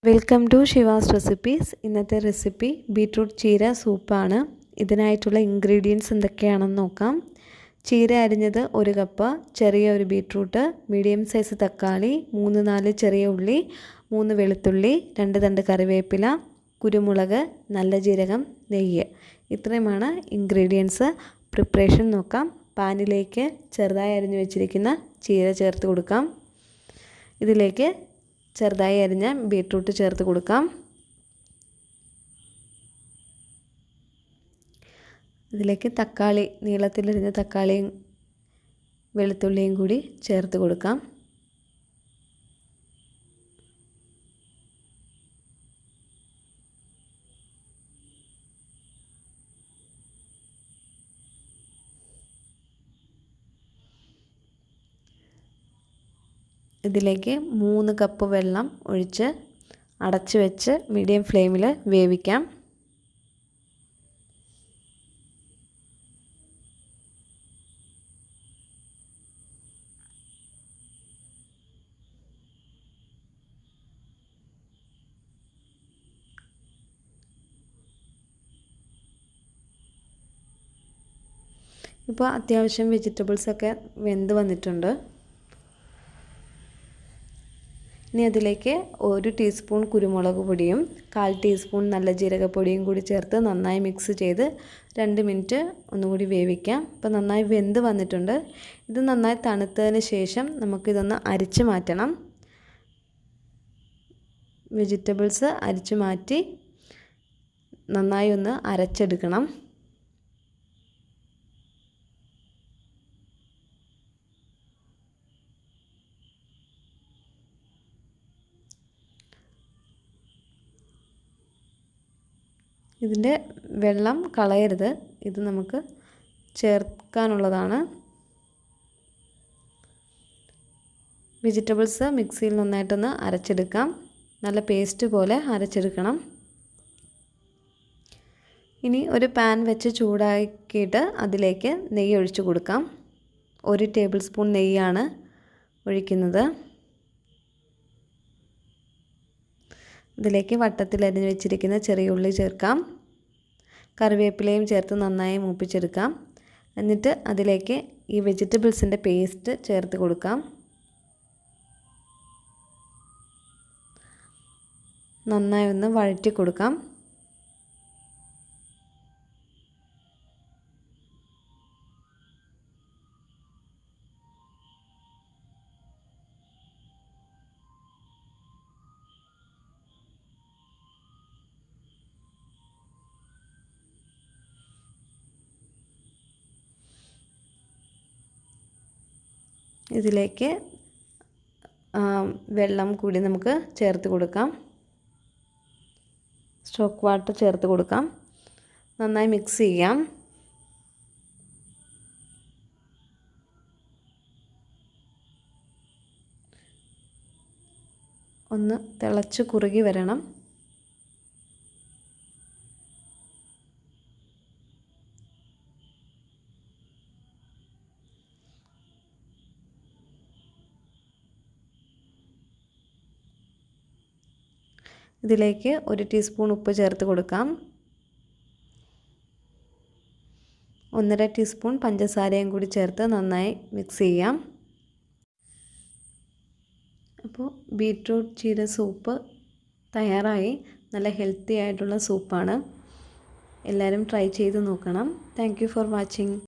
Welcome to Shiva's recipes. ഇന്നത്തെ recipe beetroot ചീര സൂപ്പാണ്. ഇതിനായിട്ടുള്ള ഇൻഗ്രീഡിയൻസ് എന്തൊക്കെയാണെന്ന് നോക്കാം. ചീര അരിഞ്ഞത് 1 കപ്പ്, ചെറിയ ഒരു ബീട്രൂട്ട്, മീഡിയം സൈസ് തക്കാളി, 3-4 ചെറിയ ഉള്ളി, 3 വെളുത്തുള്ളി, 2 തണ്ട് കറിവേപ്പില, കുരുമുളക്, നല്ല ജീരകം, നെയ്യ്. ഇത്രയുമാണ് ഇൻഗ്രീഡിയൻസ്. പ്രിപ്പറേഷൻ നോക്കാം. പാനിലേക്ക് ചെറുതായി അരിഞ്ഞു വെച്ചിരിക്കുന്ന ചീര ചേർത്ത് കൊടുക്കാം. ഇതിലേക്ക് ചെറുതായി അരിഞ്ഞ ബീട്രൂട്ട് ചേർത്ത് കൊടുക്കാം. ഇതിലേക്ക് തക്കാളി, നീളത്തിലരിഞ്ഞ തക്കാളിയും വെളുത്തുള്ളിയും കൂടി ചേർത്ത് കൊടുക്കാം. ഇതിലേക്ക് 3 കപ്പ് വെള്ളം ഒഴിച്ച് അടച്ച് വെച്ച് മീഡിയം ഫ്ലെയിമിൽ വേവിക്കാം. ഇപ്പോൾ അത്യാവശ്യം വെജിറ്റബിൾസൊക്കെ വെന്ത് വന്നിട്ടുണ്ട്. ഇനി അതിലേക്ക് 1 ടീസ്പൂൺ കുരുമുളക് പൊടിയും 1/4 ടീസ്പൂൺ നല്ല ജീരകപ്പൊടിയും കൂടി ചേർത്ത് നന്നായി മിക്സ് ചെയ്ത് 2 മിനിറ്റ് ഒന്നുകൂടി വേവിക്കാം. ഇപ്പോൾ നന്നായി വെന്ത് വന്നിട്ടുണ്ട്. ഇത് നന്നായി തണുത്തതിന് ശേഷം നമുക്കിതൊന്ന് അരിച്ച് മാറ്റണം. വെജിറ്റബിൾസ് അരിച്ച് മാറ്റി നന്നായി ഒന്ന് അരച്ചെടുക്കണം. ഇതിൻ്റെ വെള്ളം കളയരുത്. ഇത് നമുക്ക് ചേർക്കാനുള്ളതാണ്. വെജിറ്റബിൾസ് മിക്സിയിൽ നന്നായിട്ടൊന്ന് അരച്ചെടുക്കാം. നല്ല പേസ്റ്റ് പോലെ അരച്ചെടുക്കണം. ഇനി ഒരു പാൻ വെച്ച് ചൂടാക്കിയിട്ട് അതിലേക്ക് നെയ്യ് ഒഴിച്ചു കൊടുക്കാം. 1 ടേബിൾ സ്പൂൺ നെയ്യാണ് ഒഴിക്കുന്നത്. ഇതിലേക്ക് വട്ടത്തിൽ അരിഞ്ഞ് വെച്ചിരിക്കുന്ന ചെറിയ ഉള്ളി ചേർക്കാം. കറിവേപ്പിലയും ചേർത്ത് നന്നായി മൂപ്പിച്ചെടുക്കാം. എന്നിട്ട് അതിലേക്ക് ഈ വെജിറ്റബിൾസിൻ്റെ പേസ്റ്റ് ചേർത്ത് കൊടുക്കാം. നന്നായി ഒന്ന് വഴറ്റി കൊടുക്കാം. ഇതിലേക്ക് വെള്ളം കൂടി നമുക്ക് ചേർത്ത് കൊടുക്കാം. സ്റ്റോക്ക് വാട്ടർ ചേർത്ത് കൊടുക്കാം. നന്നായി മിക്സ് ചെയ്യാം. ഒന്ന് തിളച്ച് കുറുകി വരണം. ഇതിലേക്ക് 1 ടീസ്പൂൺ ഉപ്പ് ചേർത്ത് കൊടുക്കാം. 1.5 ടീസ്പൂൺ പഞ്ചസാരയും കൂടി ചേർത്ത് നന്നായി മിക്സ് ചെയ്യാം. അപ്പോൾ ബീട്രൂട്ട് ചീര സൂപ്പ് തയ്യാറായി. നല്ല ഹെൽത്തി ആയിട്ടുള്ള സൂപ്പാണ്. എല്ലാവരും ട്രൈ ചെയ്ത് നോക്കണം. Thank you for watching.